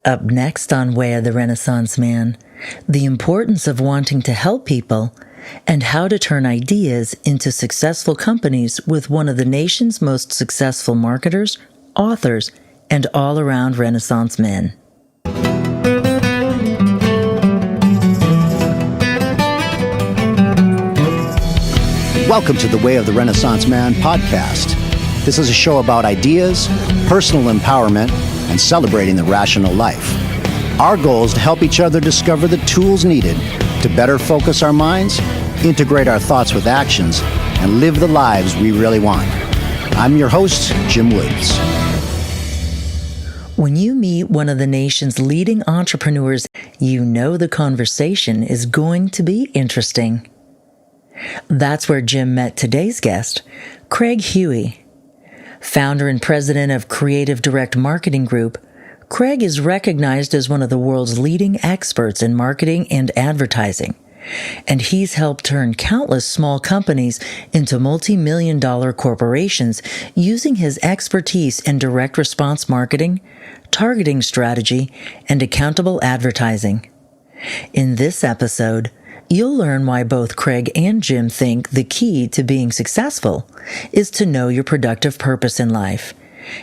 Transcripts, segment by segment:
Up next on Way of the Renaissance Man, the importance of wanting to help people and how to turn ideas into successful companies with one of the nation's most successful marketers, authors, and all-around Renaissance men. Welcome to the Way of the Renaissance Man podcast. This is a show about ideas, personal empowerment, and celebrating the rational life. Our goal is to help each other discover the tools needed to better focus our minds, integrate our thoughts with actions, and live the lives we really want. I'm your host, Jim Woods. When you meet one of the nation's leading entrepreneurs, you know the conversation is going to be interesting. That's where Jim met today's guest, Craig Huey. Founder and president of Creative Direct Marketing Group, Craig is recognized as one of the world's leading experts in marketing and advertising, and he's helped turn countless small companies into multi-million-dollar corporations using his expertise in direct response marketing, targeting strategy, and accountable advertising. In this episode, you'll learn why both Craig and Jim think the key to being successful is to know your productive purpose in life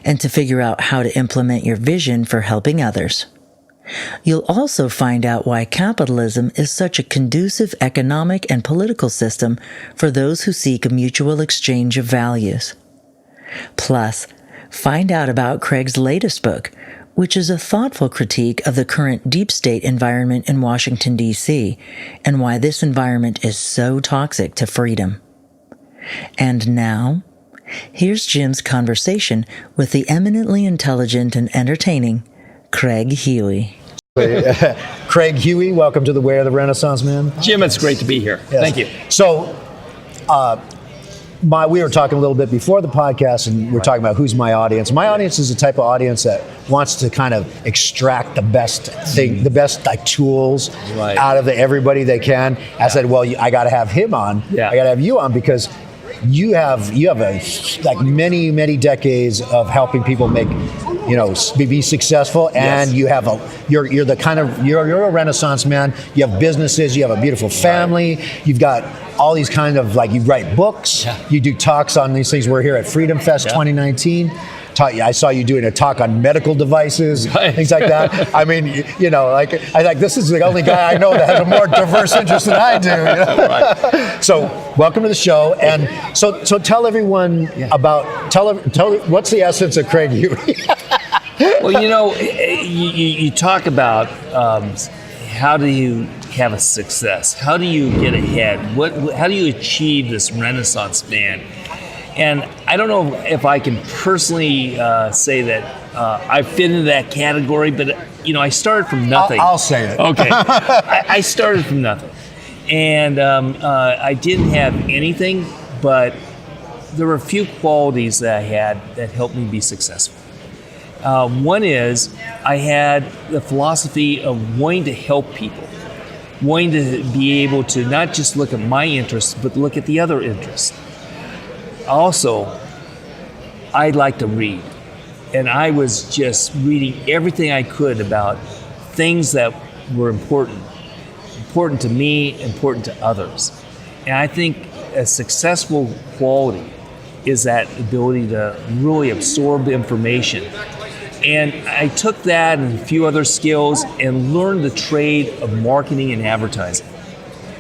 and to figure out how to implement your vision for helping others. You'll also find out why capitalism is such a conducive economic and political system for those who seek a mutual exchange of values. Plus, find out about Craig's latest book, which is a thoughtful critique of the current deep state environment in Washington, D.C., and why this environment is so toxic to freedom. And now, here's Jim's conversation with the eminently intelligent and entertaining Craig Huey. Craig Huey, welcome to the Way of the Renaissance Man. Jim, it's great to be here. Yes. Thank you. So, we were talking a little bit before the podcast, and we're talking about who's my audience. My audience is the type of audience that wants to kind of extract the best thing, the best tools out of everybody they can. I said, well, I got to have him on. I got to have you on because you have many decades of helping people make, be successful, and you have you're a Renaissance man. You have businesses, you have a beautiful family, you've got all these kind of you write books, you do talks on these things. We're here at Freedom Fest 2019. I saw you doing a talk on medical devices, things like that. I mean, this is the only guy I know that has a more diverse interest than I do. Right. So, welcome to the show, and so tell everyone about tell what's the essence of Craig Huey. Well, you talk about how do you have a success? How do you get ahead? How do you achieve this Renaissance man? And I don't know if I can personally say that I fit into that category, but I started from nothing. I'll say it. Okay, I started from nothing, and I didn't have anything, but there were a few qualities that I had that helped me be successful. One is I had the philosophy of wanting to help people, wanting to be able to not just look at my interests, but look at the other interests. Also, I like to read, and I was just reading everything I could about things that were important to me, important to others. And I think a successful quality is that ability to really absorb information. And I took that and a few other skills and learned the trade of marketing and advertising,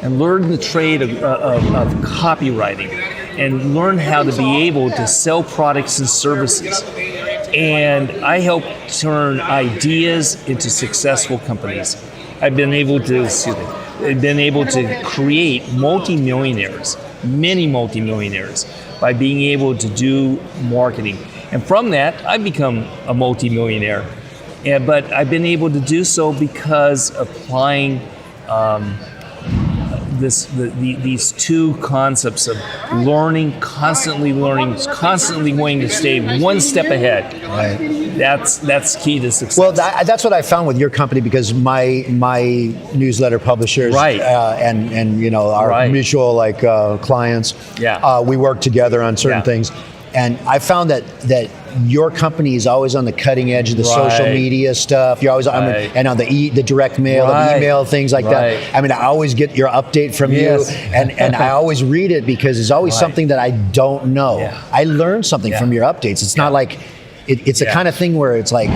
and learned the trade of copywriting, and learn how to be able to sell products and services. And I help turn ideas into successful companies. I've been able to create multimillionaires, many multimillionaires, by being able to do marketing. And from that, I've become a multimillionaire. But I've been able to do so because applying these two concepts of constantly wanting to stay one step ahead. Right. That's key to success. Well, that's what I found with your company, because my newsletter publishers, and our mutual clients, we work together on certain things. And I found that your company is always on the cutting edge of the social media stuff. You're always on, and on the direct mail, the email, things like that. I mean, I always get your update from you, and I always read it because there's always something that I don't know. I learn something from your updates. It's not like it's the kind of thing where it's like,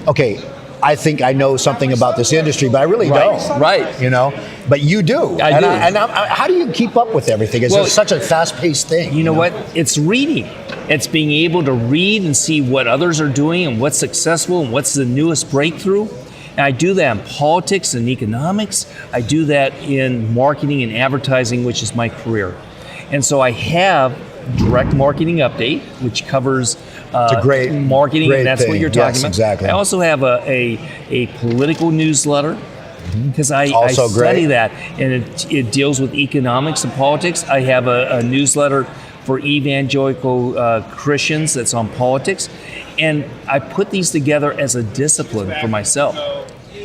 okay, I think I know something about this industry, but I really don't. Right. You know, but you do. I do. How do you keep up with everything? It's such a fast-paced thing. You know what? It's reading. It's being able to read and see what others are doing and what's successful and what's the newest breakthrough. And I do that in politics and economics. I do that in marketing and advertising, which is my career. And so I have Direct Marketing Update, which covers it's a great marketing, great and that's thing. what you're talking about. Exactly. I also have a political newsletter because I study great. that, and it deals with economics and politics. I have a newsletter for evangelical Christians that's on politics, and I put these together as a discipline for myself.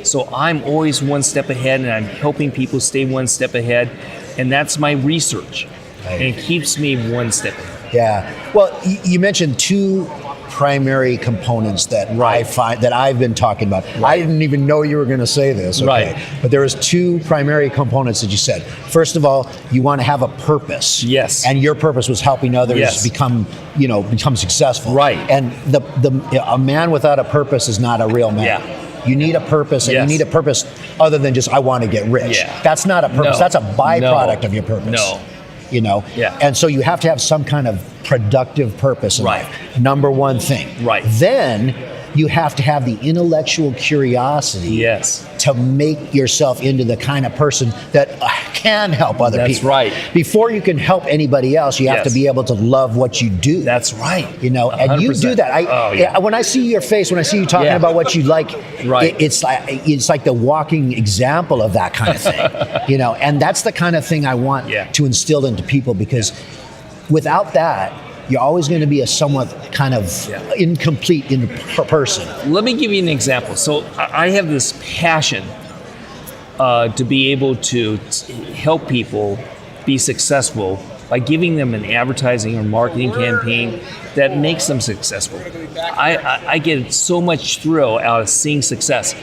So I'm always one step ahead, and I'm helping people stay one step ahead, and that's my research. And it keeps me one step ahead. Yeah. Well, you mentioned two primary components that I find that I've been talking about. I didn't even know you were going to say this. Okay? But there was two primary components that you said. First of all, you want to have a purpose. Yes. And your purpose was helping others become successful. Right. And a man without a purpose is not a real man. Yeah. You need a purpose, and you need a purpose other than just I want to get rich. Yeah. That's not a purpose. No. That's a byproduct of your purpose. No. You know, and so you have to have some kind of productive purpose in life. Number one thing. Then you have to have the intellectual curiosity to make yourself into the kind of person that can help other people. That's right. Before you can help anybody else, you have to be able to love what you do. That's right. You know, and 100%. You do that. When I see your face, when I see you talking about what you like, it's like the walking example of that kind of thing. You know, and that's the kind of thing I want to instill into people, because without that, you're always going to be a somewhat kind of incomplete person. Let me give you an example. So I have this passion to be able to help people be successful by giving them an advertising or marketing campaign that makes them successful. I get so much thrill out of seeing success.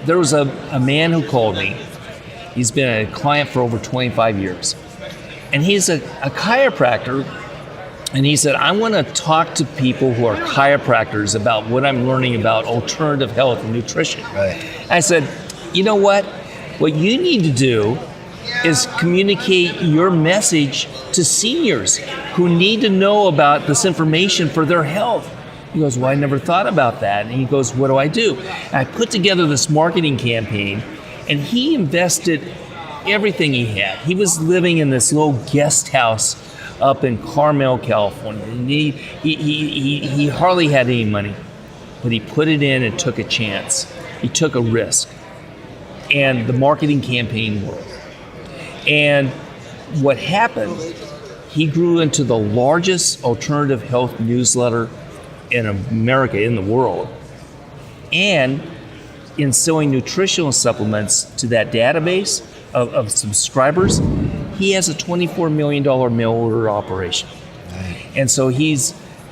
There was a man who called me. He's been a client for over 25 years. And he's a chiropractor. And he said, I want to talk to people who are chiropractors about what I'm learning about alternative health and nutrition. I said, you know what? What you need to do is communicate your message to seniors who need to know about this information for their health. He goes, well, I never thought about that. And he goes, what do? And I put together this marketing campaign, and he invested everything he had. He was living in this little guest house up in Carmel, California. And he hardly had any money, but he put it in and took a chance. He took a risk. And the marketing campaign worked. And what happened, he grew into the largest alternative health newsletter in America, in the world. And in selling nutritional supplements to that database of subscribers, he has a $24 million mail order operation. And so he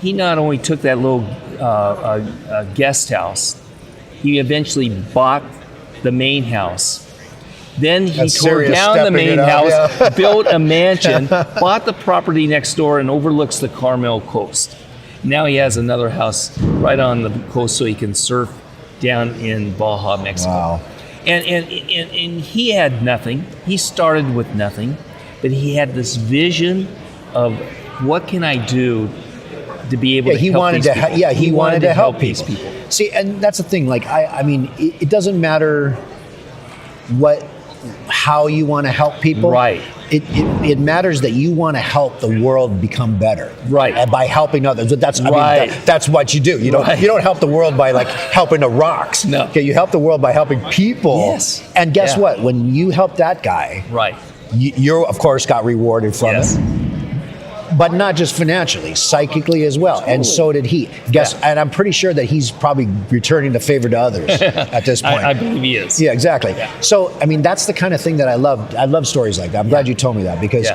not only took that little guest house, he eventually bought the main house. Then he tore down the main house, built a mansion, bought the property next door, and overlooks the Carmel coast. Now he has another house right on the coast so he can surf down in Baja, Mexico. Wow. And he had nothing. He started with nothing. But he had this vision of what can I do to be able to help these people. He wanted to help these people. See, and that's the thing. Like, I mean, it doesn't matter how you want to help people. Right. It matters that you want to help the world become better. Right. And by helping others. That's what you do. You don't help the world by like helping the rocks. No. Okay, you help the world by helping people. Yes. And guess what? When you help that guy, you of course got rewarded from it. But not just financially, psychically as well. Totally. And so did he. And I'm pretty sure that he's probably returning the favor to others at this point. I believe he is. Yeah, exactly. Yeah. So, I mean, that's the kind of thing that I love. I love stories like that. I'm glad you told me that, because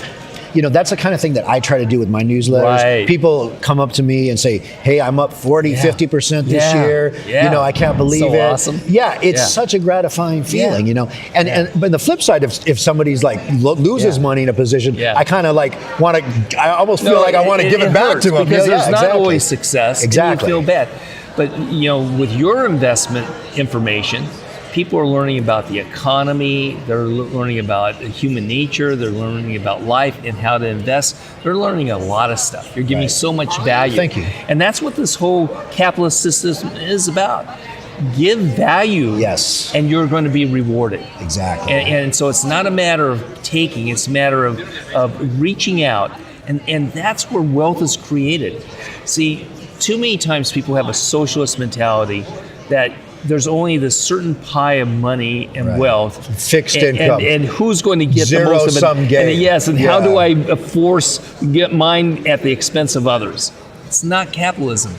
that's the kind of thing that I try to do with my newsletters. Right. People come up to me and say, hey, I'm up 40, 50% this year. I can't believe so it. Awesome. Yeah, it's such a gratifying feeling, but the flip side, if somebody's like loses money in a position, I kind of like I almost feel like I want to give it back to them. Because there's not always success. Exactly. And you feel bad. But, with your investment information, people are learning about the economy, they're learning about human nature, they're learning about life and how to invest. They're learning a lot of stuff. You're giving so much value. Thank you. And that's what this whole capitalist system is about. Give value, and you're going to be rewarded. Exactly. And so it's not a matter of taking, it's a matter of reaching out. And that's where wealth is created. See, too many times people have a socialist mentality that there's only this certain pie of money and wealth, fixed income, and who's going to get zero the most of it? Sum game. How do I get mine at the expense of others? It's not capitalism.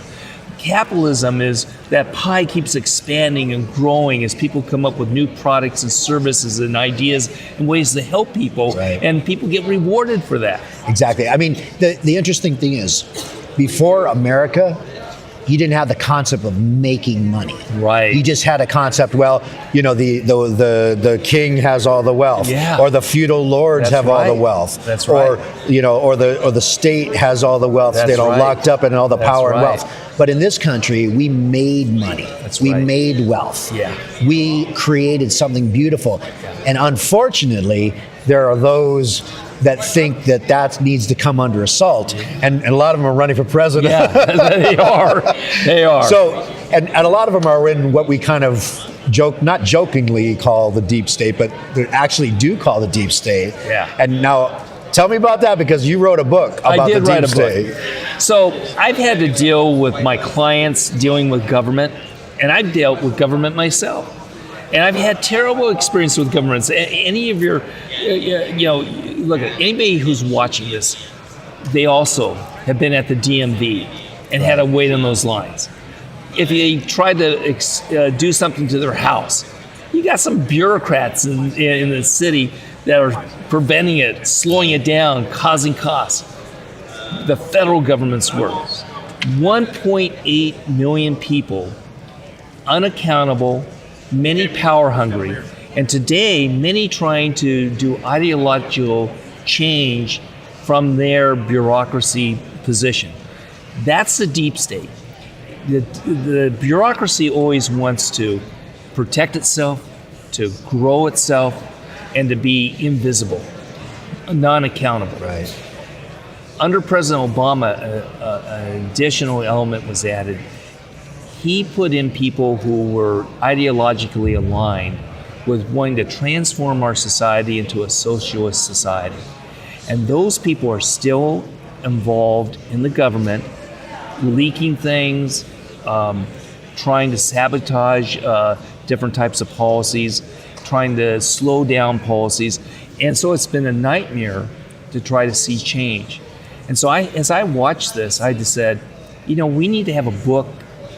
Capitalism is that pie keeps expanding and growing as people come up with new products and services and ideas and ways to help people, and people get rewarded for that. Exactly. I mean, the interesting thing is, before America, he didn't have the concept of making money. Right. He just had a concept. The king has all the wealth, or the feudal lords have all the wealth. That's right. Or the state has all the wealth. That's locked up and all the power and wealth. But in this country, we made money. We made wealth. Yeah. We created something beautiful, and unfortunately, there are those that think that needs to come under assault, and a lot of them are running for president. Yeah, they are. So, and a lot of them are in what we kind of not jokingly call the deep state, but they actually do call the deep state. Yeah. And now, tell me about that, because you wrote a book about the deep state. So I've had to deal with my clients dealing with government, and I've dealt with government myself. And I've had terrible experience with governments. Any of your, look at anybody who's watching this, they also have been at the DMV and had to wait on those lines. If you try to do something to their house, you got some bureaucrats in the city that are preventing it, slowing it down, causing costs. The federal government's worse. 1.8 million people, unaccountable, many power hungry, and today many trying to do ideological change from their bureaucracy position. That's the deep state. The bureaucracy always wants to protect itself, to grow itself, and to be invisible, non-accountable. Right. Under President Obama, an additional element was added. He put in people who were ideologically aligned with wanting to transform our society into a socialist society. And those people are still involved in the government, leaking things, trying to sabotage different types of policies, trying to slow down policies. And so it's been a nightmare to try to see change. And so as I watched this, I just said, we need to have a book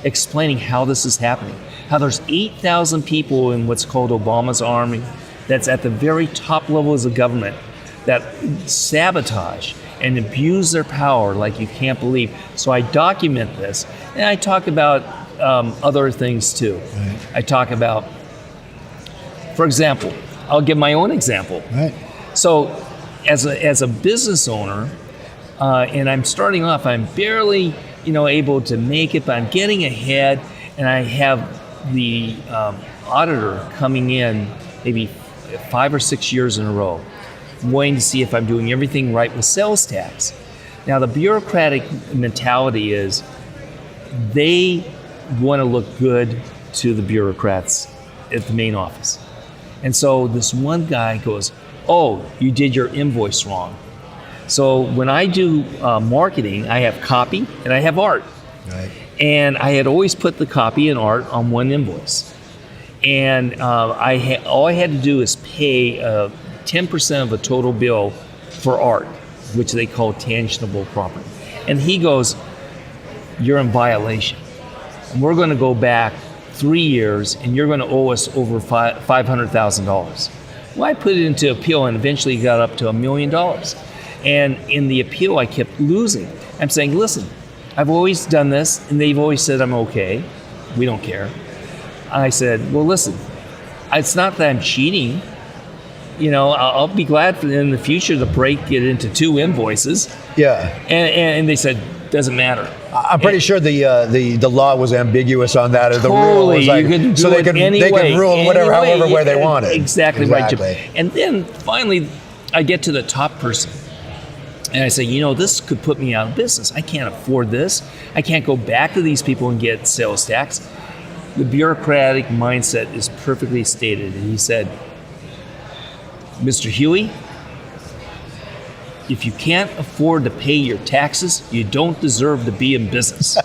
explaining how this is happening, how there's 8,000 people in what's called Obama's army that's at the very top levels of government that sabotage and abuse their power like you can't believe. So I document this, and I talk about other things too. Right. I talk about, for example, I'll give my own example. Right. So as a business owner, and I'm starting off, I'm barely able to make it, but I'm getting ahead, and I have the auditor coming in maybe 5 or 6 years in a row, waiting to see if I'm doing everything right with sales tax. Now, the bureaucratic mentality is they want to look good to the bureaucrats at the main office. And so this one guy goes, "Oh, you did your invoice wrong." So when I do marketing, I have copy and I have art. Right. And I had always put the copy and art on one invoice. And all I had to do is pay 10% of the total bill for art, which they call tangible property. And he goes, "You're in violation. And we're going to go back 3 years and you're going to owe us over $500,000. Well, I put it into appeal and eventually got up to $1 million. And in the appeal, I kept losing. I'm saying, listen, I've always done this, and they've always said I'm okay. We don't care. I said, well, listen, it's not that I'm cheating. You know, I'll be glad for in the future to break it into 2 invoices. Yeah. And they said, doesn't matter. I'm pretty sure the law was ambiguous on that, or the rule was like, you could so do they could rule however way they wanted. Exactly right, Jim. And then finally, I get to the top person, and I say, you know, this could put me out of business. I can't afford this. I can't go back to these people and get sales tax. The bureaucratic mindset is perfectly stated. And he said, Mr. Huey, if you can't afford to pay your taxes, you don't deserve to be in business.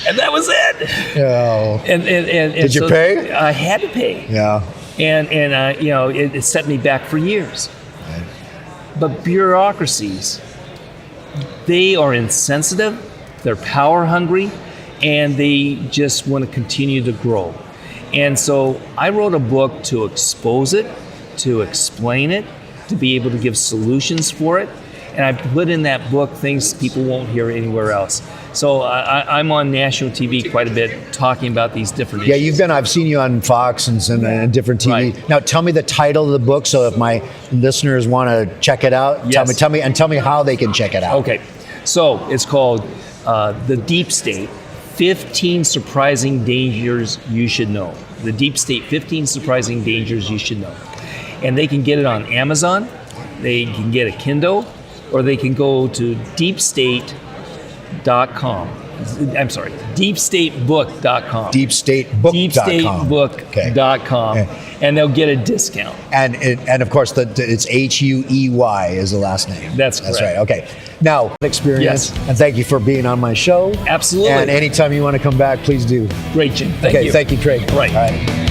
And that was it. Oh. And Did you pay? I had to pay. Yeah. And you know, it set me back for years. Right. But bureaucracies, they are insensitive, they're power hungry, and they just want to continue to grow. And so I wrote a book to expose it, to explain it, to be able to give solutions for it. And I put in that book things people won't hear anywhere else. So I'm on national TV quite a bit talking about these different issues. Yeah, I've seen you on Fox and different TV. Right. Now tell me the title of the book, so if my listeners want to check it out, Yes. tell me how they can check it out. Okay, so it's called The Deep State, 15 Surprising Dangers You Should Know. The Deep State, 15 Surprising Dangers You Should Know. And they can get it on Amazon, they can get a Kindle, or they can go to deepstate.com. I'm sorry, deepstatebook.com. Deepstatebook.com. Deepstatebook.com. And they'll get a discount. And of course, it's Huey is the last name. That's correct. That's right. Okay. Now, experience, Yes. and thank you for being on my show. Absolutely. And anytime you want to come back, please do. Great, Jim. Thank you. Thank you, Craig. Right. All right.